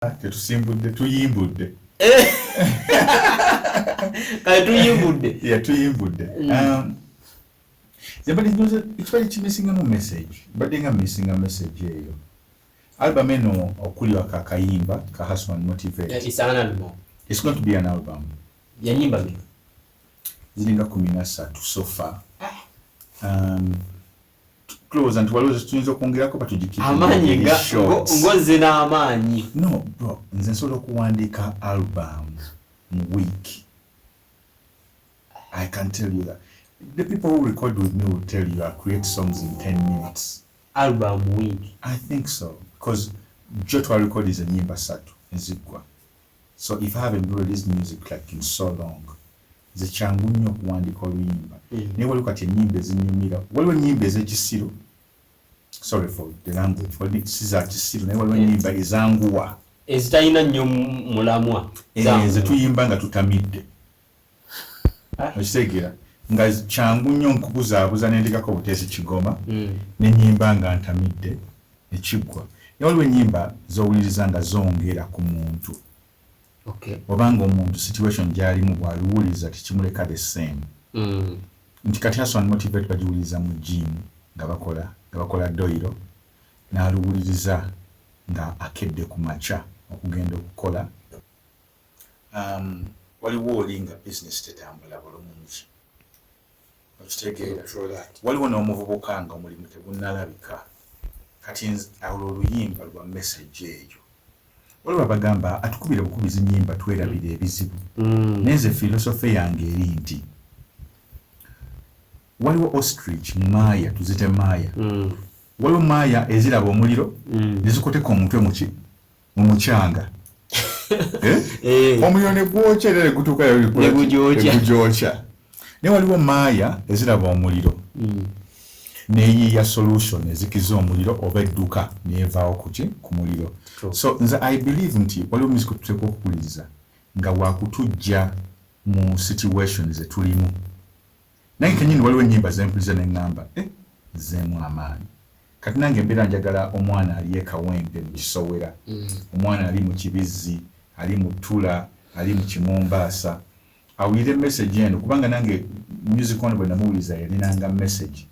Tetusimbudde tuyimbudde. Kale tuyimbudde. Yeah, tuyimbudde. Zamba ekibali kimissingamu message. Badde nga missinga message eyo. Album eno okuli akayimba ka Husband Motivate. It's an album. It's going to be an album. Ya nyimba mi. Zilinga 13 so far. Close and waloze tuyinza okwongerako batujikira. Amaanyi ngoze n'amaanyi. No, bro, nze nsobola okuwandiika album mu week. I can tell you that. The people who record with me will tell you I create songs in 10 minutes. Album week. I think so. Because Jotwa record is a nyimba satu, nzigwa. So if I haven't released music like in so long, ze changu nnyo okuwandiika oluyimba. Naye waliwo kati ennyimba ezinyumira. Waliwo ennyimba ez'ekisiru. Sorry for the language. Waliwo siza kisiru naye waliwo ennyimba ezanguwa. Ezitalina nnyo mulamwa. Ze tuyimba nga tutamidde. Okitegeera nga kyangu nnyo nkubuzaabuza n'endikako buteesi kigoma n'ennyimba nga ntamidde ekiggwa. Naye waliwo ennyimba z'owuliriza nga zongera ku muntu. Obanga omuntu situation gy'alimu bw'aluwuliza tekimuleka the same. Nti kati Husband Motivate bagiwuliriza mu gym nga bakola doiro n'aluwuliriza nga akedde ku makya okugenda okukola. Waliwo oli nga business tetambula bulungi. Okitegeera. Waliwo n'omuvubuka nga omulimu tegunnalabika. Kati awo oluyimba lwa message eyo. Waliwo abagamba atukubire bukubizi nnyimba twerabira ebizibu. Nenze philosophy yange eri nti waliwo ostrich maya tuzite maya. Waliwo maya eziraba omuliro nezikoteka omutwe mu mukyanga. Omuliro ne gwokya era ne gutuuka ne gugyokya. Ne waliwo maya eziraba omuliro neyiya solution ezikiza omuliro oba edduka neevaawo ku muliro. So nze I believe nti waliwo music tuteekwa okuwuliriza nga wakutujja mu situations zetulimu. Naye kenyini waliwo ennyimba zempuliriza ne ŋŋamba zeemu amaanyi. Kati nange mbeera njagala omwana ali ekawempe mu Kisowera, omwana ali mu Kibizzi, ali mu Ttula, ali mu Kimombaasa. Awulire message eno kubanga nange music ono bwe namuwuliza yalinanga message.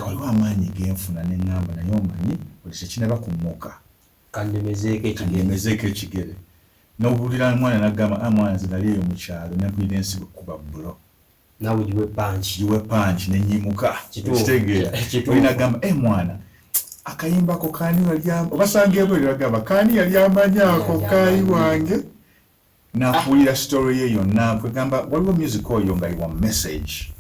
Waliwo amaanyi genfuna ne ŋŋamba naye omanyi buli tekinaba kummuka. Kandemezeeko ekigere. N'owulira omwana n'agamba mwana nze nali eyo mu kyalo ne mpulira ensigo kuba bulo. Nawe giwe punch ne nnyimuka. Ekitegeera. Oli n'agamba mwana akayimbako kaani yali obasangeebwe eragamba kaani yali amanyaako kaayi wange. Nakuwulira story ye yonna kwegamba waliwo music oyo nga iwa message.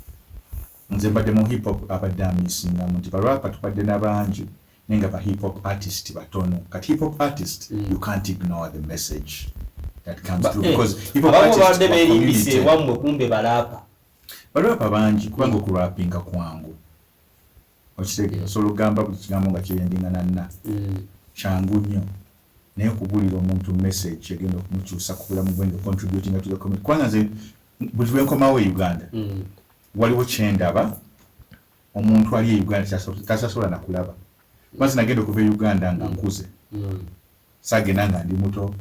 Nze mbadde mu hip hop abadde amisingamu nti barapa tubadde n'abangi naye nga ba hip hop artist batono. Kati hip hop artist you can't ignore the message that comes through because hip hop artists beerimbise wamwe kumbe barapa bangi kubanga okurapinga kwangu. Okitegeera so lugamba buli kigambo nga kyeyendingana nna kyangu nnyo naye okubulira omuntu message egenda okumukyusa ku bulamu bwe nga contributing to the community. Kubanga nze buli lwe nkomawo e Uganda waliwo kyendaba omuntu ali e Uganda tasasobola nakulaba. Maze nagenda okuva e Uganda nga nkuze saagenda nga ndi muto.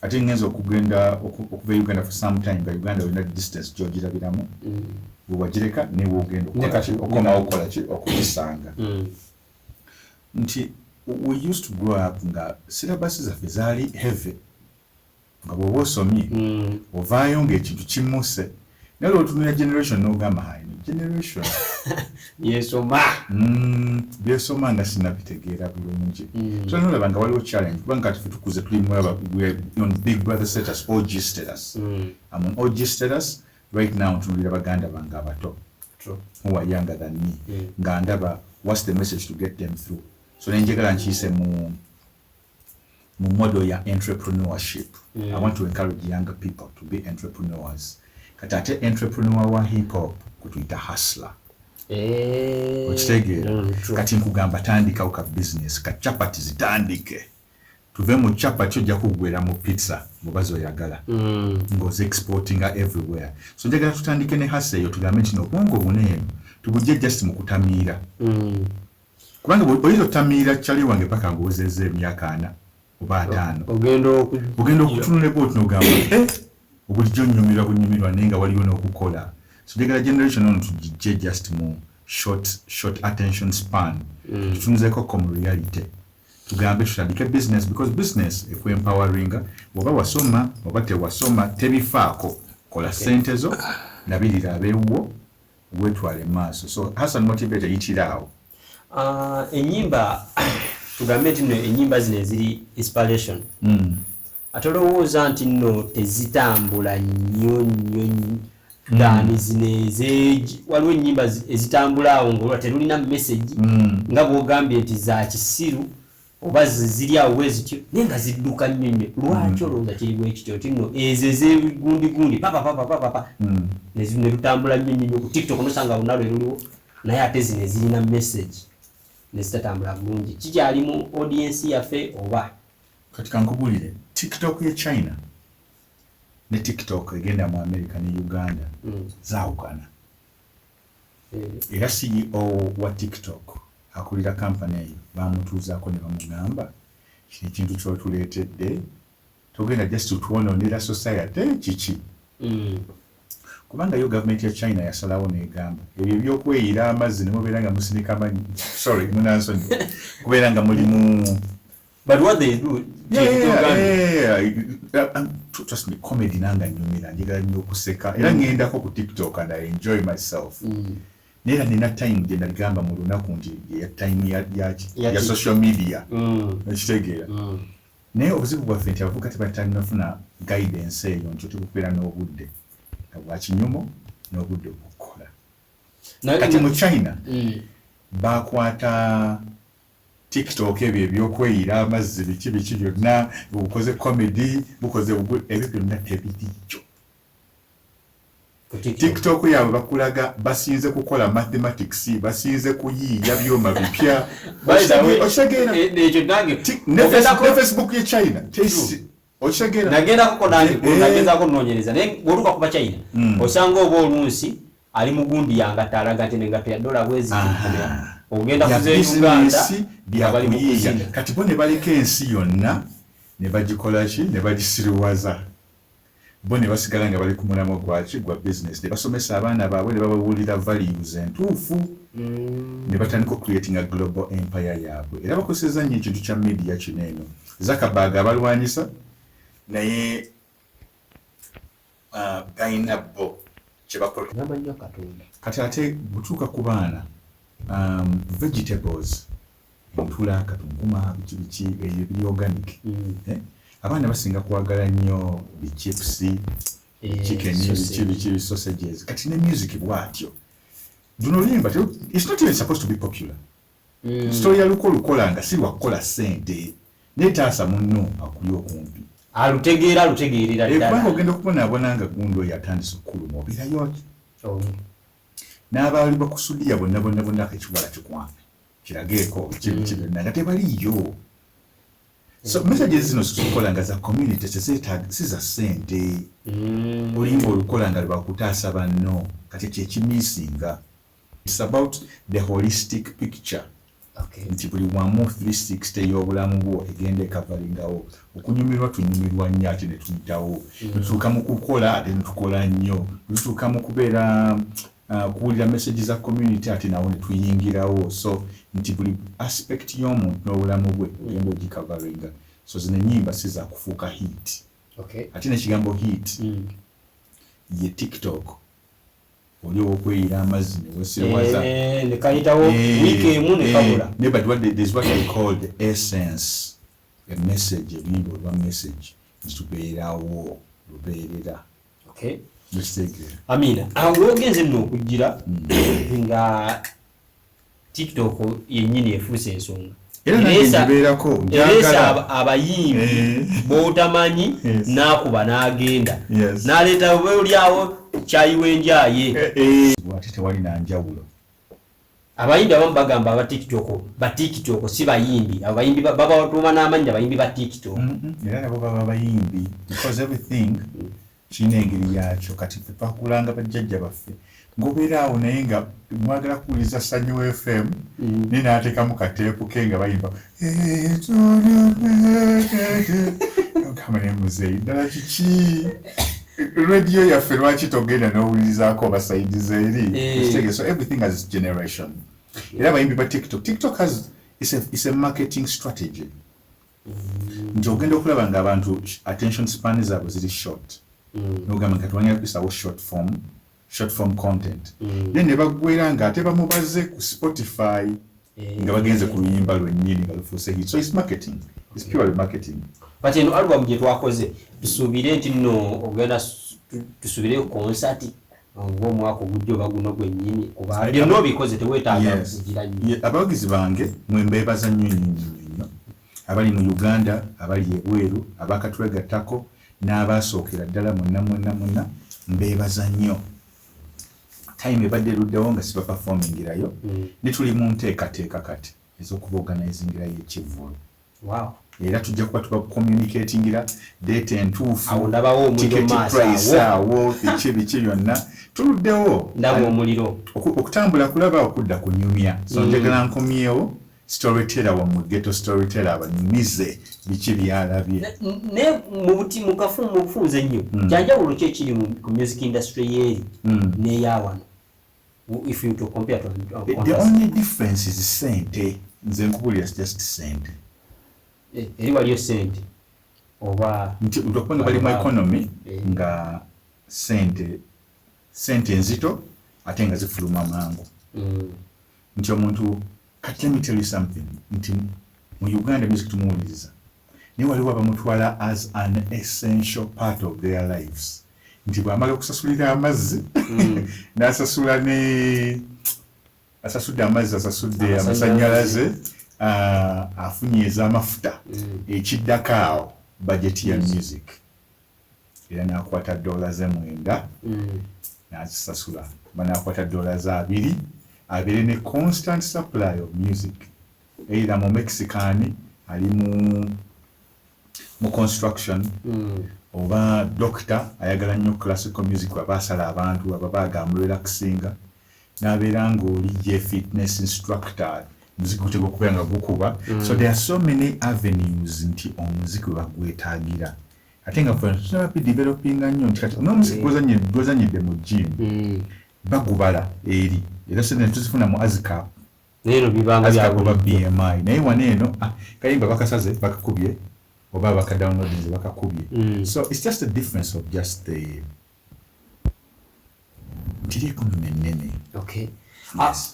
Ate ngenza okugenda okuva e Uganda for some time nga Uganda olina distance gy'ogirabiramu bwe wagireka ne woogenda okomawo okukola ki okuyisanga. Nti we used to grow up nga syllabus zaffe zaali heavy nga bw'oba osomye ovaayo ng'ekintu kimmuse naye olwotunula generation n'ogamba haino generation byesoma nga sinabitegeera bulungi. So nolaba nga waliwo challenge kubanga kati ffe tukuze tulimu on big brother status, OG status. I'm on OG status right now ntunulira baganda bange abato who are younger than me nga ndaba what's the message to get them through. So nenjagala nkiyise mu model ya entrepreneurship. I want to encourage younger people to be entrepreneurs. Kati ate entrepreneur wa hip hop kutuyita hustler. Okitegeera. Kati nkugamba tandikawo ka business ka chapati zitandike. Tuve mu chapati ojja kugwera mu pizza mubazo oyagala. Ngoze exportinga everywhere. So njagala tutandike ne hustle eyo tugambe nti n'obwongo buneeno tubujje just mu kutamiira. Kubanga oyinza otamiira kyali wange paka ng'ozezza emyaka 4 oba 5 ogenda okutunula bwoti n'ogamba obulijjo nnyumirwa naye nga waliwo n'okukola so the generation ono tugijje just mu short attention span tutunuzeko mu reality tugambe tutandike business because business ekwempoweringa oba wasoma oba tewasoma tebifaako kola sente zo nabirira abeewuwo wetwale maaso so Hassan motivator yitiraawo ennyimba tugambe nti ennyimba zino eziri inspiration atolowooza nti nno tezitambula nnyo dani zino waliwo ennyimba ezitambula awo ng'olwa terulina message nga bw'ogambye nti za kisiru oba ziri awo wezityo naye nga zidduka nnyo lwaki olowooza kiriwo ekityo nti nno ezo ez'ebigundigundi papa ne lutambula nnyo ku TikTok nosanga lunalo eruliwo naye ate zino ezirina message ne zitatambula bulungi kikyali mu audience yaffe oba kati kankubulire TikTok ye China ne TikTok egenda mu America ne Uganda zaawukana era CEO wa TikTok akulira kampani eyo bamutuuzaako ne bamugamba kino ekintu kyotuleetedde togenda just tutuwonoonera society kiki kubanga yo gavumenti ya China yasalawo negamba ebyo ebyokweyira amazzi ne mubeera nga musinika amanyi munansoni kubeera nga mulimu but what they do trust me comedy nanga nyumira njagala nnyo okuseka era ngendako ku TikTok and I enjoy myself nera nina time gye nagamba mu lunaku nti ya time ya social media ekitegeera naye obuzibu bwaffe nti abavubuka tebatanafuna guidance eyo nti otekubeera n'obudde bwakinyumo n'obudde obukola kati mu China bakwata TikTok ebyo ebyokweyira amazzi biki byonna bukoze comedy bukoze ebyo byonna tebirijo TikTok yaabwe bakulaga basinze kukola mathematics basinze kuyiiya byoma bipya ne Facebook ye China okitegera nagenda kuko nageza kunoonyereza naye oluka kuba China osanga oba olunsi ali mugundi yanga talaga ate nengato ya dola bwezi ogenda kuze Uganda byabali muyiiya kati bo ne baleka ensi yonna ne bagikola ki ne bagisiriwaza bo ne basigala nga bali ku mulamo gwa business ne basomesa abaana baabwe ne babawulira values entuufu ne batandika creating a global empire yaabwe era bakozesa nnyo ekintu kya media kino eno Zuckerberg abalwanyisa naye bayinabo kyebakola kati ate butuuka ku baana vegetables entula katunguma biki ebiri organic abaana basinga kwagala nnyo chips chicken biki sausages kati ne music bwatyo duno limba it's not even supposed to be popular story ya lukola nga si wakola sente netaasa munno akuli okumpi alutegeerera ddala kubanga ogenda okubonaabona nga gundo yatandise okuluma obeerayo n'abaali bakusudiya bonna ekiwala kikwambe kirageeko biki byonna nga tebaliyo so messages zino zitukola nga za community si za sente olimba olukola nga lwakutaasa banno kati kyekimisinga it's about the holistic picture nti buli wamu 360 y'obulamu bwo egenda ekavalingawo okunyumirwa tunyumirwa nnyo ate ne tuyitawo tutuuka mu kukola ate ne tukola nnyo tutuuka mu kubeera kuwulira message za community ate nawo ne tuyingirawo so nti buli aspect y'omuntu n'obulamu bwe ogenda ogikavalinga so zino ennyimba si za kufuuka hit ate n'ekigambo hit ye TikTok oli okweyira amazzi ne wesirwaza ne kayitawo wiiki emu ne kabula but there's what they call the essence a message ebiyimba olwa message nitubeerawo lubeerera Amina weogenze nno okugira nga TikTok yennyini efuuse ensonga eresa abayimbi b'otamanyi n'akuba n'agenda n'aleeta olyawo kyayiwa enjaye ate tewali na njawulo abayimbi abamu bagamba ba TikTok si bayimbi abayimbi babatuuma n'amannya abayimbi ba TikTok era nabo baba bayimbi because everything kirina engeri yakyo kati twakulanga bajjajja baffe ngobeera awo naye nga mwagala kuwuliza Sanyu FM naye n'ateekamu kateepu ke nga bayimba kama ne muzeeyi ddala kiki radio yaffe lwaki togenda n'owulirizaako abasaidizi eri so everything has its generation era abayimbi ba TikTok has it's a marketing strategy nti ogenda okulaba nga abantu attention span zaabwe ziri short nogamba nti katwanya kusawo short form content then ne bagwera nga ate bamubaze ku Spotify nga bagenze ku luyimba lwennyini nga lufuuse hit so it's marketing it's purely marketing but eno album gye twakoze tusuubire nti nno ogenda tusuubire concert ng'omwaka ogujja oba guno gwennyini kuba byonna obikoze teweetaaga kugira nnyo abawagizi bange mwembeebaza nnyo nnyo abali mu Uganda abali ebweru abakatwegattako n'abaasookera ddala monna mbeebaza nnyo time ebadde eruddewo nga siba performingirayo ne tuli mu nteekateeka kati ez'okuba organizingirayo ekivvulu era tujja kuba tuba communicatingira date entuufu ticket price awo biki byonna tuluddewo ndaba omuliro okutambula kulaba okudda kunyumya so njagala nkomyewo storyteller wamwe ghetto storyteller abanyumize biki byalabye ne mu bufunze nnyo kyanjawulo ki ekiri ku music industry yeeri n'eyawano if you to compare to the only difference is sente nze nkubulira just sente eri waliyo sente oba nti utokubanga bali mu economy nga sente nzito ate nga zifuluma mangu nti omuntu kati let me tell you something nti mu Uganda music tumuwuliriza naye waliwo abamutwala as an essential part of their lives nti bw'amala okusasulira amazzi n'asasula asasudde amazzi asasudde amasannyalaze afunye ez'amafuta ekiddako awo bajeti ya music era n'akwata $9 n'azisasula banakwata $2 abeere ne constant supply of music either mu Mexican ali mu construction oba doctor ayagala nnyo classical music abasala abantu ababaga relaxinga n'abeera ng'oli ye fitness instructor muziki gutego okubeera nga gukuba so there are so many avenues nti omuziki bagwetaagira ate nga ffe developinga nnyo nti kati n'omuziki gwozanyidde mu gym bagubala eri era sene tuzifuna mu azika nero bibanga bya BMI naye wane eno kayimba bakasaze bakakubye oba bakadownloadinze bakakubye so it's just a difference of just the tiriko nene okay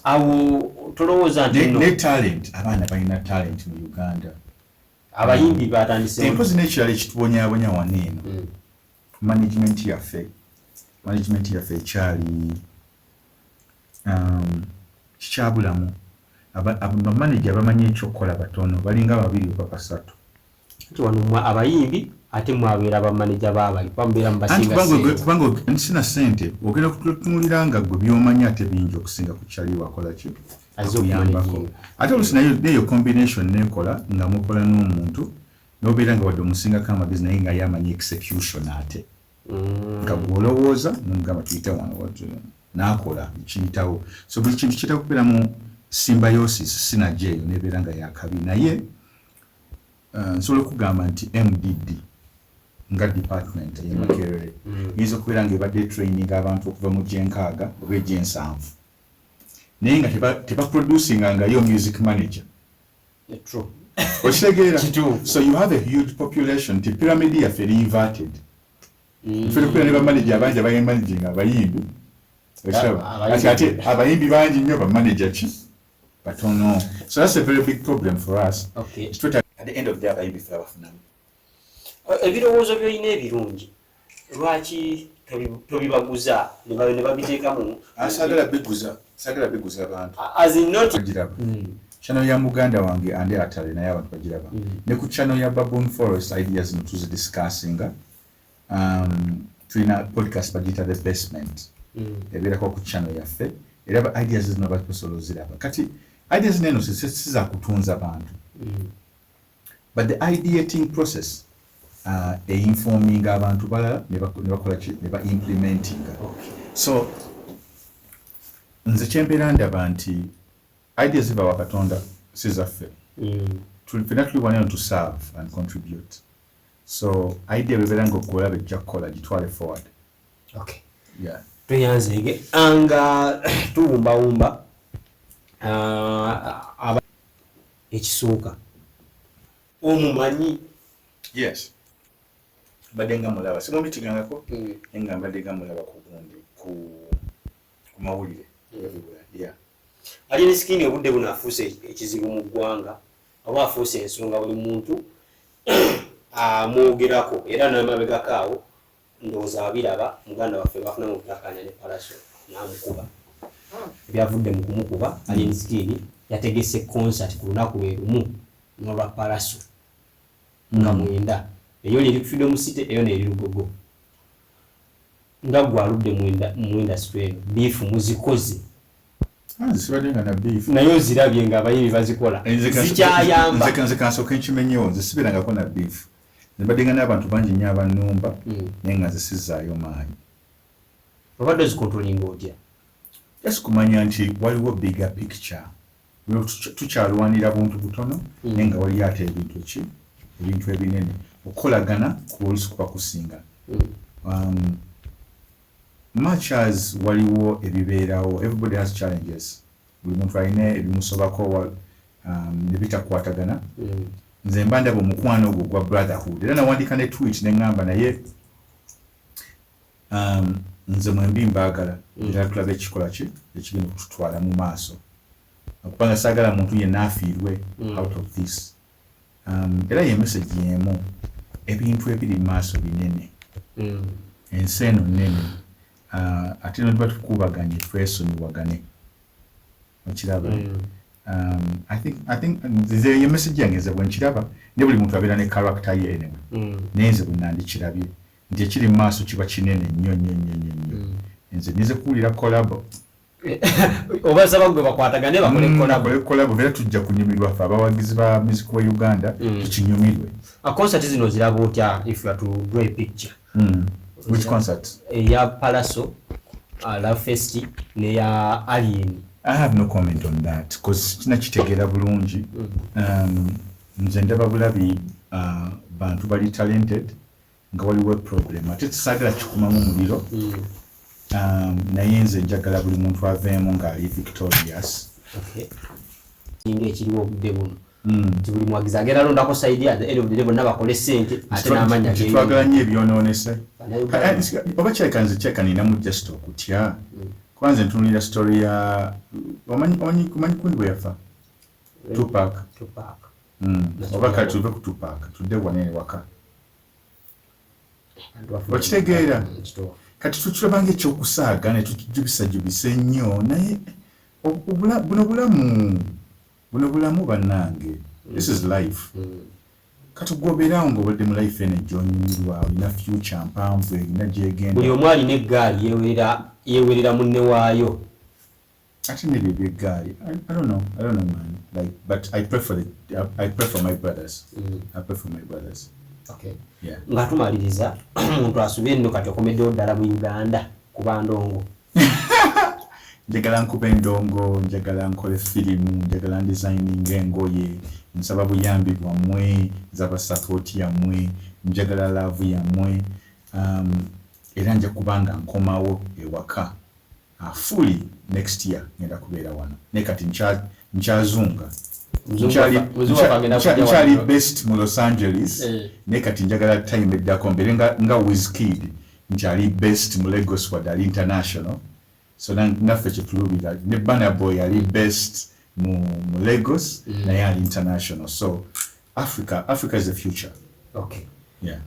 awo tolowooza nti ne talent abaana balina talent mu Uganda abayimbi batandise empozi n'ekirala ekitubonyaabonya wane eno management yaffe ekyali kikyabulamu abamanager bamanyi ekyokukola batono balinga 2 oba 3 nti wano abayimbi ate mwabeera bamanager baabali bamubeera mu basinga kubanga nsina sente ogenda kutunulira nga gwe byomanya ate bingi okusinga ku kyali wakola ki akuyambako ate olusi nayo combination nekola nga mukola n'omuntu n'obeera nga wadde omusingako amagezi naye nga yamanyi execution ate nga bw'olowooza nomugamba tuyite wano n'akola kiyitawo so buli kintu kitera kubeera mu symbiosis synergy eyo nebeera nga yakabi naye nsobola okugamba nti MDD nga department y'Emakerere yinza okubeera nga ebadde training abantu okuva mu G6 oba G7 naye nga tebaproducinga nga yo music manager okitegeera so you have a huge population ti pyramid yaffe eri inverted fere kubeera ne bamanager abangi abayimanaginga abayimbi ate abayimbi bangi nnyo bamanager ki batono so that's a very big problem for us at the end of the day abayimbi ffe abafunamu ebirowoozo byolina ebirungi lwaki tobibaguza ne babiteekamu sagala biguza abantu channel ya muganda wange ande atale naye abantu bagiraba ne ku channel ya Baboon Forest ideas no tuzidiscussinga tulina podcast bagita the basement ebeerako ku channel yaffe era ideas zino basobola oziraba kati ideas neno siza kutunza abantu but the ideating process informing abantu balala ne bakola ki ne ba implementing so nze kyembeera ndaba nti idea ziva wa Katonda si zaffe. Ffenna tuli wano to serve and contribute. So idea bebeera ng'okola bejja kukola gitwale forward. Okay. Yeah. Tweyanzege anga tuwumbawumba ekisooka omumanyi. Yes. Badde nga mulaba simumitigangako nga mbadde nga mulaba ku gundi ku mawulire. Yeah. Ali ne sikini obudde buno afuuse ekizibu mu ggwanga oba afuuse ensonga buli muntu amwogerako era n'amabegako awo ndowooza abiraba muganda waffe bafuna mu butakanya ne palaso n'amukuba ebyavudde mu kumukuba. Ali ne sikini yategese concert ku lunaku lwe lumu n'olwa palaso nga mwenda eyo eri ku Freedom City eyo n'eri Lugogo nga gwaludde mu industry eno biifu muzikoze zisibadde nga na beef naye ozirabye nga abayimbi bazikola zikyayamba. Nze kansooka nkimenyewo nze sibeerangako na beef nzibadde nga n'abantu bangi nnyo abannumba naye nga nze sizzaayo maanyi. Obadde ozikontrolinga otya? Just kumanya nti waliwo bigger picture. Tukyalwanira buntu butono naye nga waliyo ate ebintu ebinene okukolagana ku oluusi kuba kusinga. Much as waliwo ebibeerawo, everybody has challenges. Buli muntu alina ebimusobako ne bitakwatagana. Nze mba ndaba omukwano ogwo gwa brotherhood. Era nawandiika ne tweet ne ŋŋamba naye nze mwembi mbaagala era tulaba ekikola ki ekigenda okututwala mu maaso. Okubanga saagala muntu yenna afiirwe out of this. Era ye message y'emu ebintu ebiri mu maaso binene. Ensi eno nnene. Ate no tuba tukubaganye twesonyiwagane. Okiraba. I think nze ye message yange nze bwe nkiraba ne buli muntu abeera ne character ye anyway. Naye nze bwe nandikirabye nti ekiri mu maaso kiba kinene nnyo. Nze nize kuwulira collabo. Oba saba gwe bakwatagane bakole collabo era tujja kunyumirwa ffe abawagizi ba music wa Uganda tukinyumirwe. A concert zino ziraba otya if you are to draw a picture? Which concert? Ya Palaso, Love Fest, ne ya Alien. I have no comment on that because kina kitegera bulungi. Nze ndaba bulabi bantu bali talented nga waliwo problem. Ate tusaagala kikumamu muliro. Naye nze njagala buli muntu aveemu ng'ali victorious. Okay. Inge ekiriwo obudde buno. Buli mwagizi agenda alondako saidi at the end of the day bonna bakole ssente ate n'amanya ge. Twagala nnyo ebyonoonese. Oba kyeka nze kyeka ninamu just okutya. Kwanza ntunulira story ya omanyi kundi bwe yafa? Tupac. Oba kati tuve ku Tupac tudde wanene waka. Okitegeera? Kati tukirabanga ekyokusaaga ne tukijubisa nnyo naye buno bulamu bannange. This is life. Kati gwobeerawo ng'obadde mu life eno gy'onyumirwa olina future mpanvu erina gyegenda. Buli omu alina eggaali yeewerera munne waayo. Ate ne byebyo eggaali. I don't know man. Like, but I prefer my brothers. I prefer my brothers. Okay. Yeah. Nga tumaliriza omuntu asubire nno kati okomeddewo ddala mu Uganda kuba ndongo. Njagala nkube ndongo, njagala nkole firimu, njagala designing engoye, nsaba buyambi bwammwe, nzaba support yammwe, njagala love yammwe. Era nja kubanga nkomawo ewaka. Fully next year ngenda kubeera wano. Ne kati nkyazunga. Nkyali best mu Los Angeles. Ne kati njagala time eddako mbere nga Wizkid. Nkyali best mu Lagos wadde international. So naffe kyetulubira ne Burna Boy ali best mu Lagos naye ali international. So Africa is the future. Okay. Yeah.